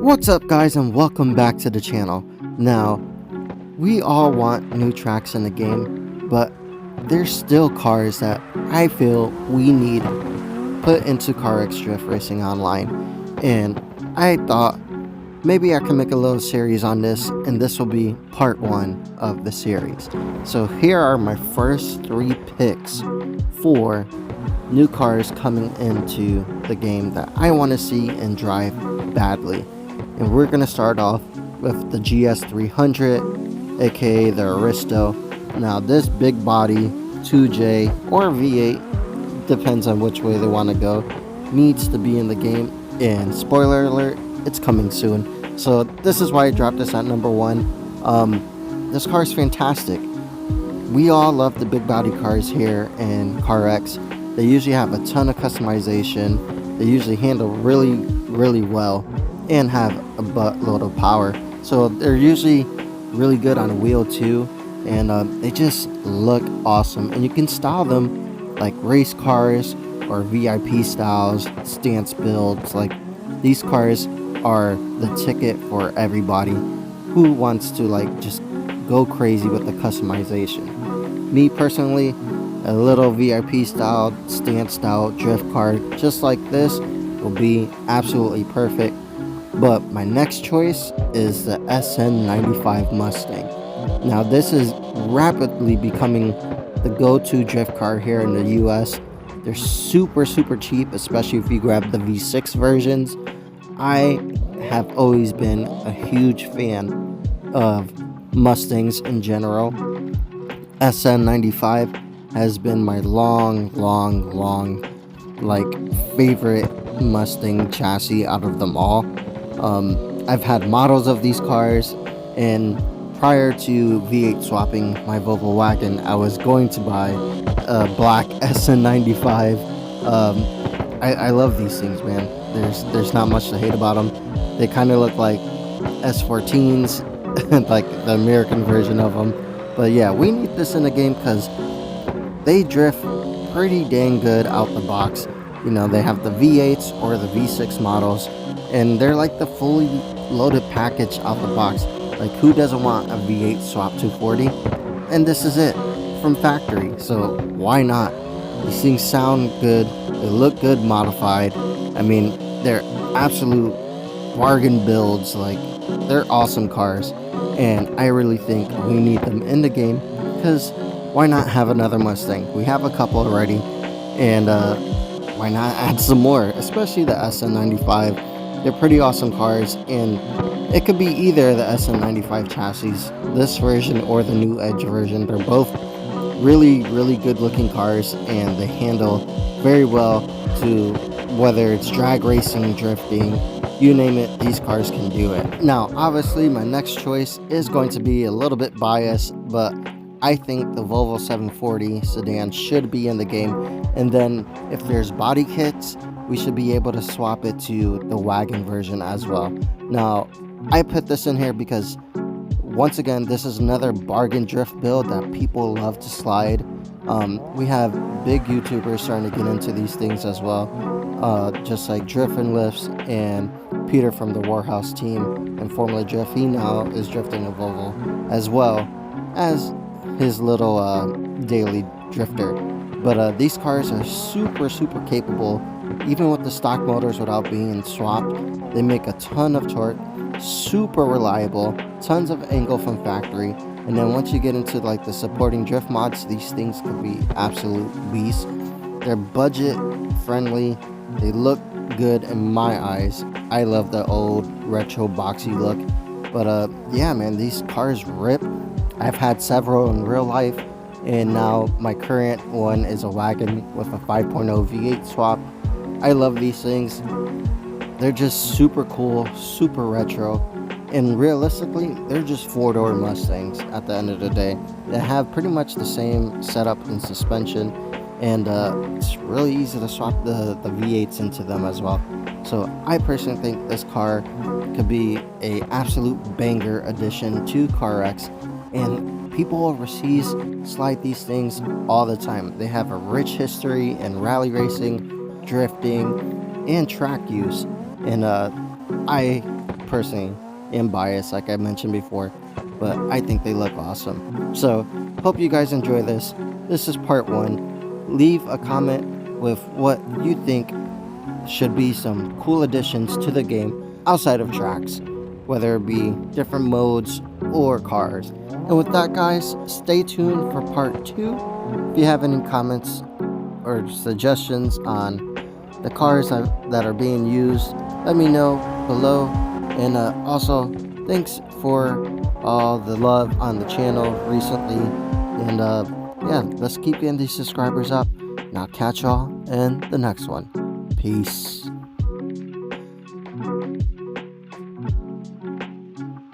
What's up guys, and welcome back to the channel. Now, we all want new tracks in the game, but there's still cars that I feel we need put into CarX Drift Racing Online, and I thought maybe I can make a little series on this, and this will be part 1 of the series. So here are my first 3 picks for new cars coming into the game that I want to see and drive badly. And we're going to start off with the GS300, aka the Aristo. Now this big body 2J or V8, depends on which way they want to go, needs to be in the game, and spoiler alert, it's coming soon. So this is why I dropped this at number 1. This car is fantastic. We all love the big body cars here in CarX. They usually have a ton of customization. They usually handle really well and have a buttload of power. So they're usually really good on a wheel too, and they just look awesome. And you can style them like race cars or VIP styles, stance builds. Like, these cars are the ticket for everybody who wants to like just go crazy with the customization. Me personally, a little VIP style, stance style drift car just like this will be absolutely perfect. But my next choice is the SN95 Mustang. Now this is rapidly becoming the go-to drift car here in the US. They're super cheap, especially if you grab the V6 versions. I have always been a huge fan of Mustangs in general. SN95 has been my long like favorite Mustang chassis out of them all. I've had models of these cars, and prior to V8 swapping my Volvo wagon, I was going to buy a black SN95. I love these things, man. There's not much to hate about them. They kind of look like S14s, like the American version of them. But yeah, we need this in the game because they drift pretty dang good out the box. You know, they have the V8s or the V6 models, and they're like the fully loaded package out the box. Like, who doesn't want a V8 swap 240? And this is it from factory, so why not? These things sound good, they look good modified. I mean, they're absolute bargain builds. Like, they're awesome cars, and I really think we need them in the game, because why not have another Mustang? We have a couple already, and why not add some more, especially the SN95. They're pretty awesome cars, and it could be either the SN95 chassis, this version, or the new Edge version. They're both really good looking cars, and they handle very well to whether it's drag racing, drifting, you name it, these cars can do it. Now, obviously, my next choice is going to be a little bit biased, but I think the Volvo 740 sedan should be in the game. And then if there's body kits, we should be able to swap it to the wagon version as well. Now, I put this in here because, once again, this is another bargain drift build that people love to slide. We have big YouTubers starting to get into these things as well, just like Drift and Lifts and Peter from the Warhouse team and Formula Drift. He now is drifting a Volvo as well as his little daily drifter. But these cars are super capable, even with the stock motors without being swapped. They make a ton of torque, super reliable, tons of angle from factory. And then once you get into like the supporting drift mods, these things could be absolute beasts. They're budget friendly, they look good in my eyes. I love the old retro boxy look. But yeah, man, these cars rip. I've had several in real life, and now my current one is a wagon with a 5.0 V8 swap. I love these things. They're just super cool, super retro, and realistically, they're just 4-door Mustangs at the end of the day. They have pretty much the same setup and suspension, and it's really easy to swap the V8s into them as well. So I personally think this car could be a absolute banger addition to CarX, and people overseas slide these things all the time. They have a rich history in rally racing, drifting, and track use, and I personally am biased, like I mentioned before, but I think they look awesome. So hope you guys enjoy this. This is part 1. Leave a comment with what you think should be some cool additions to the game outside of tracks, whether it be different modes or cars. And with that, guys, stay tuned for part 2. If you have any comments or suggestions on the cars that are being used, let me know below. And also, thanks for all the love on the channel recently. And yeah, let's keep getting these subscribers up. And I'll catch y'all in the next one. Peace.